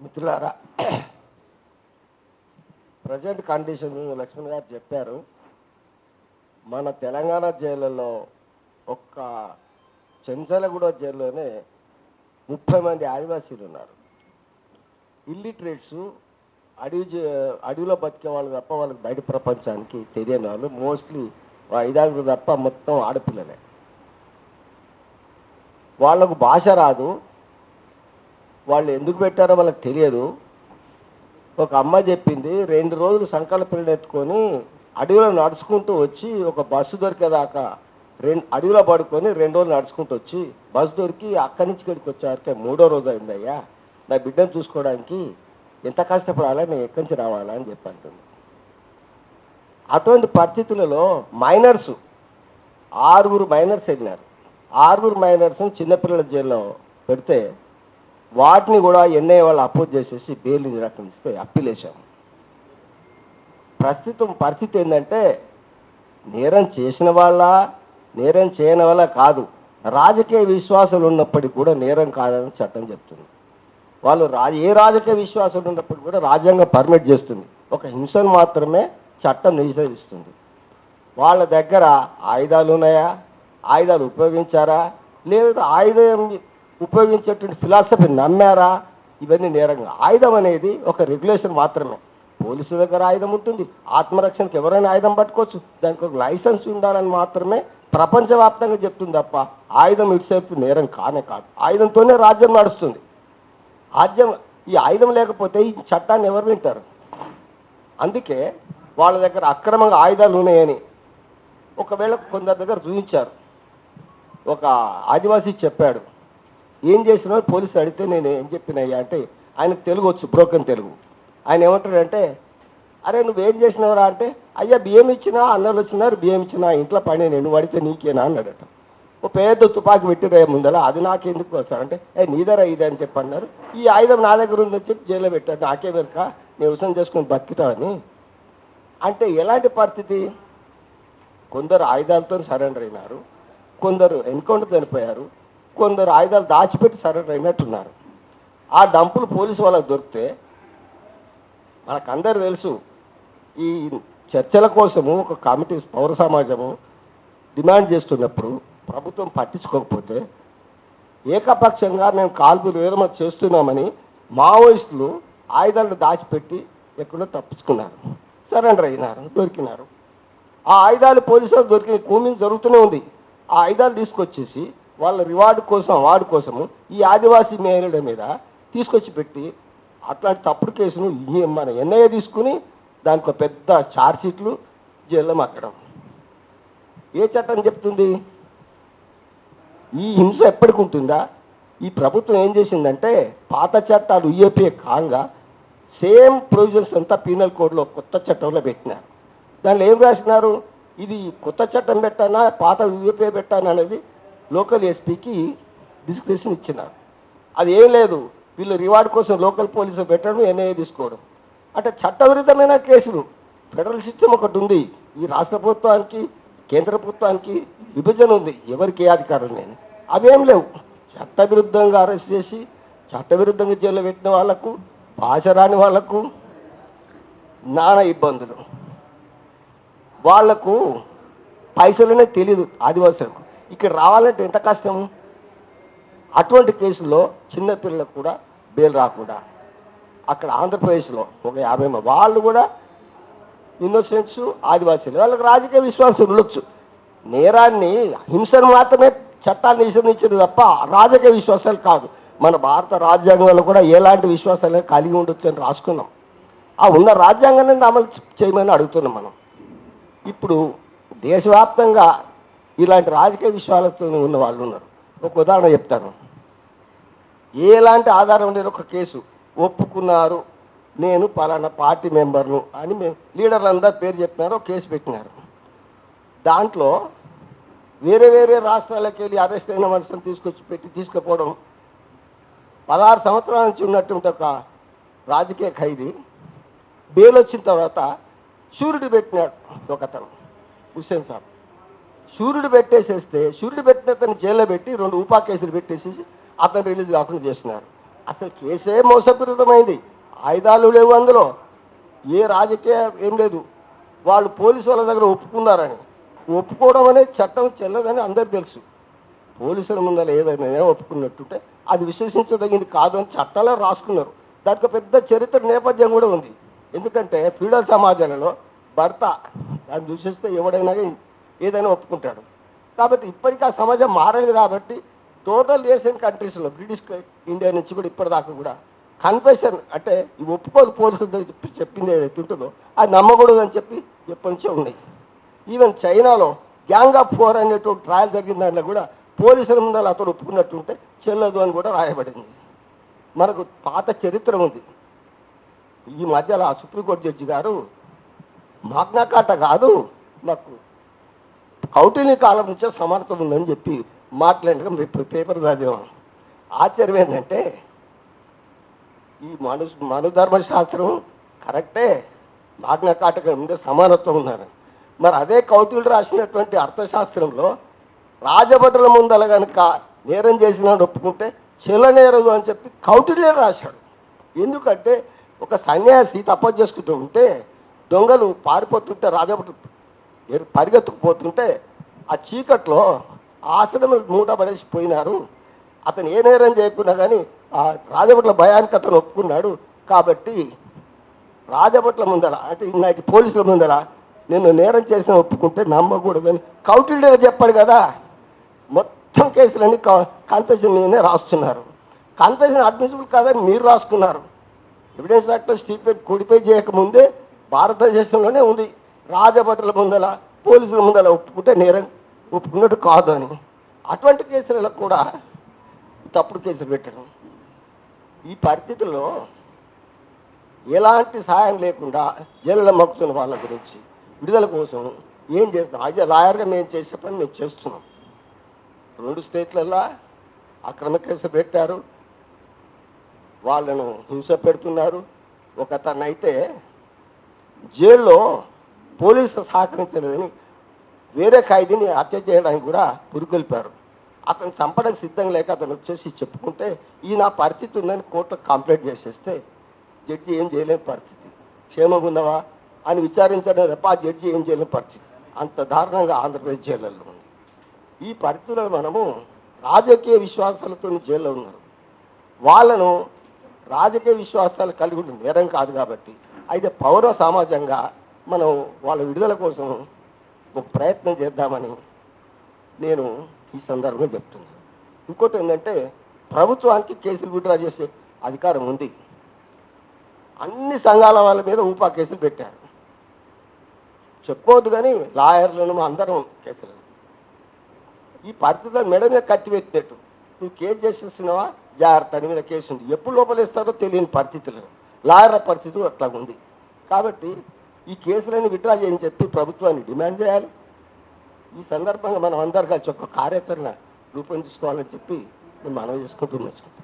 మిత్రులారా, present condition Laxman గారు చెప్పారు. మన తెలంగాణ జైళ్ళలో ఒక్క చెంచలగూడ జైల్లోనే 30 మంది ఆదివాసీలు ఉన్నారు. ఇల్లిటరేట్స్, అడవిలో బతికే వాళ్ళు తప్ప వాళ్ళకి బయట ప్రపంచానికి తెలియని వాళ్ళు. మోస్ట్లీ 5-6 తప్ప మొత్తం ఆడపిల్లలే. వాళ్ళకు భాష రాదు, వాళ్ళు ఎందుకు పెట్టారో వాళ్ళకి తెలియదు. ఒక అమ్మ చెప్పింది, 2 రోజులు సంకల పిల్లలు ఎత్తుకొని అడవిలో నడుచుకుంటూ వచ్చి ఒక బస్సు దొరికేదాకా అడవిలో పడుకొని 2 రోజులు నడుచుకుంటూ వచ్చి బస్సు దొరికి అక్కడి నుంచి ఇక్కడికి వచ్చేవారికే 3వ రోజు అయిందయ్యా, నా బిడ్డను చూసుకోవడానికి ఎంత కష్టపడాలా, నేను ఎక్కడి నుంచి రావాలా అని చెప్పంటుంది. అటువంటి పరిస్థితులలో మైనర్స్ 6 మైనర్స్ వెళ్ళినారు. 6 మైనర్స్ చిన్నపిల్లల జైల్లో పెడితే వాటిని కూడా ఎన్ఐఏ వాళ్ళు అపోజ్ చేసేసి బెయిల్ నిరాకరిస్తే అప్పీలేశాము. ప్రస్తుతం పరిస్థితి ఏంటంటే, నేరం చేసిన వాళ్ళ నేరం చేయని వల్ల కాదు, రాజకీయ విశ్వాసాలు ఉన్నప్పటికీ కూడా నేరం కాదని చట్టం చెప్తుంది. వాళ్ళు ఏ రాజకీయ విశ్వాసాలు ఉన్నప్పటికీ కూడా రాజ్యాంగం పర్మిట్ చేస్తుంది. ఒక హింసను మాత్రమే చట్టం నిషేధిస్తుంది. వాళ్ళ దగ్గర ఆయుధాలు ఉన్నాయా, ఆయుధాలు ఉపయోగించారా, లేదా ఆయుధం ఉపయోగించేటువంటి ఫిలాసఫీ నమ్మారా, ఇవన్నీ నేరంగా. ఆయుధం అనేది ఒక రెగ్యులేషన్ మాత్రమే. పోలీసుల దగ్గర ఆయుధం ఉంటుంది, ఆత్మరక్షణకు ఎవరైనా ఆయుధం పట్టుకోవచ్చు, దానికి ఒక లైసెన్స్ ఉండాలని మాత్రమే ప్రపంచవ్యాప్తంగా చెప్తుంది తప్ప ఆయుధం ఇటుసేపు నేరం కానే కాదు. ఆయుధంతోనే రాజ్యం నడుస్తుంది. ఈ ఆయుధం లేకపోతే ఈ చట్టాన్ని ఎవరు వింటారు? అందుకే వాళ్ళ దగ్గర అక్రమంగా ఆయుధాలు ఉన్నాయని ఒకవేళ కొందరి దగ్గర చూపించారు. ఒక ఆదివాసీ చెప్పాడు, ఏం చేసినా పోలీసు అడిగితే నేను ఏం చెప్పినయ్యా అంటే, ఆయనకు తెలుగు వచ్చు, బ్రోకెన్ తెలుగు. ఆయన ఏమంటాడంటే, అరే నువ్వేం చేసినవరా అంటే, అయ్యా బియ్యం ఇచ్చినా, అన్నలు వచ్చినారు బియ్యం ఇచ్చినా, ఇంట్లో పని నేను అడిగితే నీకేనా అన్నాడట. ఓ పెద్ద తుపాకి పెట్టిరే ముందర, అది నాకెందుకు వస్తారంటే, నీదరా ఇదే అని చెప్పి అన్నారు. ఈ ఆయుధం నా దగ్గర ఉందని చెప్పి జైల్లో పెట్టాడు. నాకే వెనుక నేను వ్యవసాయం చేసుకుని బతుకుతావని. అంటే ఎలాంటి పరిస్థితి? కొందరు ఆయుధాలతో సరెండర్ అయినారు, కొందరు ఎన్కౌంటర్ చనిపోయారు, కొందరు ఆయుధాలు దాచిపెట్టి సరెండర్ అయినట్టున్నారు. ఆ డంపులు పోలీసు వాళ్ళకు దొరికితే మనకందరూ తెలుసు, ఈ చర్చల కోసము ఒక కమిటీ పౌర సమాజము డిమాండ్ చేస్తున్నప్పుడు ప్రభుత్వం పట్టించుకోకపోతే ఏకపక్షంగా మేము కాల్పులు విరమణ చేస్తున్నామని మావోయిస్టులు ఆయుధాలను దాచిపెట్టి ఎక్కడో తప్పించుకున్నారు, సరెండర్ అయినారు, దొరికినారు. ఆ ఆయుధాలు పోలీసులు దొరికిన కూమింగ్ జరుగుతూనే ఉంది. ఆ ఆయుధాలు తీసుకొచ్చేసి వాళ్ళ రివార్డు కోసం, అవార్డు కోసము ఈ ఆదివాసీ మహిళల మీద తీసుకొచ్చి పెట్టి అట్లాంటి తప్పుడు కేసును మన ఎన్ఐఏ తీసుకుని దానికి ఒక పెద్ద ఛార్జ్షీట్లు జైల్లో మక్కడం. ఏ చట్టం చెప్తుంది? ఈ హింస ఎప్పటికి ఉంటుందా? ఈ ప్రభుత్వం ఏం చేసిందంటే, పాత చట్టాలు యూఏపీఏ కాంగా సేమ్ ప్రొవిజన్స్ అంతా పీనల్ కోడ్లో కొత్త చట్టంలో పెట్టినారు. దానిలో ఏం రాసినారు? ఇది కొత్త చట్టం పెట్టానా పాత యూఏపీఏ పెట్టానా అనేది లోకల్ ఎస్పీకి డిస్క్రిప్షన్ ఇచ్చినారు. అది ఏం లేదు, వీళ్ళు రివార్డు కోసం లోకల్ పోలీసులు పెట్టడం, ఎన్ఐఏ తీసుకోవడం. అంటే చట్టవిరుద్ధమైన కేసులు. ఫెడరల్ సిస్టమ్ ఒకటి ఉంది, ఈ రాష్ట్ర ప్రభుత్వానికి కేంద్ర ప్రభుత్వానికి విభజన ఉంది, ఎవరికి ఏ అధికారం లేని. అవేం లేవు. చట్టవిరుద్ధంగా అరెస్ట్ చేసి చట్టవిరుద్ధంగా జైల్లో పెట్టిన వాళ్లకు, భాష రాని వాళ్లకు నానా ఇబ్బందులు. వాళ్లకు పైసలనే తెలియదు ఆదివాసులకు. ఇక్కడ రావాలంటే ఎంత కష్టం. అటువంటి కేసుల్లో చిన్నపిల్లలకు కూడా బెయిల్ రాకుండా అక్కడ ఆంధ్రప్రదేశ్లో ఒక 50 వాళ్ళు కూడా ఇన్నోసెంట్స్ ఆదివాసీలు, వాళ్ళకి రాజకీయ విశ్వాసం ఉండొచ్చు. నేరాన్ని, హింసను మాత్రమే చట్టాన్ని నిషేధించింది తప్ప రాజకీయ విశ్వాసాలు కాదు. మన భారత రాజ్యాంగంలో కూడా ఎలాంటి విశ్వాసాలు కలిగి ఉండొచ్చు అని రాసుకున్నాం. ఆ ఉన్న రాజ్యాంగాన్ని అమలు చేయమని అడుగుతున్నాం మనం. ఇప్పుడు దేశవ్యాప్తంగా ఇలాంటి రాజకీయ విశ్వాసాలతో ఉన్న వాళ్ళు ఉన్నారు. ఒక ఉదాహరణ చెప్తాను. ఎలాంటి ఆధారం లేని ఒక కేసు ఒప్పుకున్నారు, నేను పలానా పార్టీ మెంబర్ను అని మేము లీడర్లందరూ పేరు చెప్పినారు, కేసు పెట్టినారు. దాంట్లో వేరే వేరే రాష్ట్రాలకు వెళ్ళి అరెస్ట్ అయిన మనుషులను తీసుకొచ్చి తీసుకుపోవడం. 16 సంవత్సరాల నుంచి ఉన్నటువంటి ఒక రాజకీయ ఖైదీ బెయిల్ వచ్చిన తర్వాత షూరిటీ పెట్టినాడు ఒకతను, హుస్సేన్ సాబ్. షూరిటీ పెట్టేసేస్తే, షూరిటీ పెట్టిన అతను జైల్లో పెట్టి 2 ఉపా కేసులు పెట్టేసేసి అతను రిలీజ్ కాకుండా చేస్తున్నారు. అసలు కేసే మోసపూరితమైంది. ఆయుధాలు లేవు అందులో, ఏ రాజకీయ ఏం లేదు. వాళ్ళు పోలీసు వాళ్ళ దగ్గర ఒప్పుకున్నారని, ఒప్పుకోవడం అనేది చట్టం చెల్లదని అందరికీ తెలుసు. పోలీసుల ముందర ఏదైనా ఒప్పుకున్నట్టుంటే అది విశ్వసించదగింది కాదు అని చట్టాలో రాసుకున్నారు. దానికి పెద్ద చరిత్ర నేపథ్యం కూడా ఉంది. ఎందుకంటే ఫ్యూడల్ సమాజాలలో భర్త దాన్ని దూషిస్తే ఎవడైనా ఏదైనా ఒప్పుకుంటాడు. కాబట్టి ఇప్పటికీ ఆ సమాజం మారలేదు. కాబట్టి టోటల్ ఏషియన్ కంట్రీస్లో బ్రిటిష్ ఇండియా నుంచి కూడా ఇప్పటిదాకా కూడా కన్ఫెషన్ అంటే ఈ ఒప్పుకోలు పోలీసులు చెప్పింది ఏదైతే ఉంటుందో అది నమ్మకూడదు అని చెప్పి ఎప్పటి నుంచో ఉన్నాయి. ఈవెన్ చైనాలో గ్యాంగ్ ఆఫ్ 4 అనేటువంటి ట్రయల్ జరిగిన దాంట్లో కూడా పోలీసుల ముందర అతను ఒప్పుకున్నట్టుంటే చెల్లదు అని కూడా రాయబడింది. మనకు పాత చరిత్ర ఉంది. ఈ మధ్యలో ఆ సుప్రీంకోర్టు జడ్జి గారు మాగ్నా కార్టా కాదు, మాకు కౌటిల్య కాలం నుంచే సమానత్వం ఉందని చెప్పి మాట్లాడగా పేపర్ చదివాం. ఆశ్చర్యం ఏంటంటే ఈ మనుధర్మశాస్త్రం కరెక్టే, మాగ్నా కార్టా ముందే సమానత్వం ఉన్నారు. మరి అదే కౌటిల్యుడు రాసినటువంటి అర్థశాస్త్రంలో రాజభటుల ముందల కనుక నేరం చేసిన ఒప్పుకుంటే చెల్లనేరదు అని చెప్పి కౌటిల్యుడు రాశాడు. ఎందుకంటే ఒక సన్యాసి తపస్సు చేసుకుంటూ ఉంటే దొంగలు పారిపోతుంటే రాజభటులు పరిగెత్తుకుపోతుంటే ఆ చీకట్లో ఆశ్రమం మూటపడేసి పోయినారు. అతను ఏ నేరం చేయకున్నా కానీ ఆ రాజభటుల భయానికి అతను ఒప్పుకున్నాడు. కాబట్టి రాజభటుల ముందర అంటే ఇన్నాటి పోలీసుల ముందర నేను నేరం చేసిన ఒప్పుకుంటే నమ్మకూడదని కౌటిల్యుడు చెప్పాడు కదా. మొత్తం కేసులన్నీ కన్ఫెషన్ మీదనే రాస్తున్నారు. కన్ఫెషన్ అడ్మిసిబుల్ కాదని మీరు రాసుకున్నారు. ఎవిడెన్స్ యాక్ట్లో స్టేట్మెంట్ కోడిఫై చేయకముందే భారతదేశంలోనే ఉంది రాజభటుల ముందల పోలీసుల ముందల ఒప్పుకుంటే నేరం ఒప్పుకున్నట్టు కాదు అని. అటువంటి కేసులలో కూడా తప్పుడు కేసులు పెట్టడం. ఈ పరిస్థితుల్లో ఎలాంటి సాయం లేకుండా జైల్లో మక్కుతున్న వాళ్ళ గురించి విడుదల కోసం ఏం చేస్తాం? అదే లాయర్గా మేము చేసే పని మేము చేస్తున్నాం. 2 స్టేట్లలో అక్రమ కేసు పెట్టారు, వాళ్ళను హింస పెడుతున్నారు. ఒక అతను అయితే జైల్లో పోలీసులు సహకరించలేదని వేరే ఖైదీని హత్య చేయడానికి కూడా పురుకొల్పారు. అతను చంపడానికి సిద్ధంగా లేక అతను వచ్చేసి చెప్పుకుంటే ఈ నా పరిస్థితి ఉందని కోర్టుకు కంప్లైంట్ చేసేస్తే జడ్జి ఏం చేయలేని పరిస్థితి. క్షేమంగా ఉన్నవా అని విచారించడం తప్ప ఆ జడ్జి ఏం చేయలేని పరిస్థితి. అంత దారుణంగా ఆంధ్రప్రదేశ్ జైళ్ళల్లో ఉంది. ఈ పరిస్థితుల్లో మనము రాజకీయ విశ్వాసాలతో జైల్లో ఉన్నారు. వాళ్ళను రాజకీయ విశ్వాసాలు కలిగి ఉంటుంది నేరం కాదు కాబట్టి. అయితే పౌర సమాజంగా మనం వాళ్ళ విడుదల కోసం ఒక ప్రయత్నం చేద్దామని నేను ఈ సందర్భంగా చెప్తున్నాను. ఇంకోటి ఏంటంటే ప్రభుత్వానికి కేసులు విత్డ్రా చేసే అధికారం ఉంది. అన్ని సంఘాల వాళ్ళ మీద ఊపా కేసులు పెట్టారు. చెప్పుకోవద్దు కానీ లాయర్లను అందరం కేసులు. ఈ పరిస్థితుల్లో మెడ మీద కత్తి పెట్టినట్టు నువ్వు కేసు చేసేస్తున్నావా జాగ్రత్త అని మీద కేసు ఉంది. ఎప్పుడు లోపలిస్తారో తెలియని పరిస్థితులు లాయర్ల పరిస్థితి అట్లా ఉంది. కాబట్టి ఈ కేసులన్నీ విత్డ్రా చేయని చెప్పి ప్రభుత్వాన్ని డిమాండ్ చేయాలి. ఈ సందర్భంగా మనం అందరు కలిసి ఒక కార్యాచరణ రూపొందించుకోవాలని చెప్పి నేను మనవి చేసుకుంటున్నాను.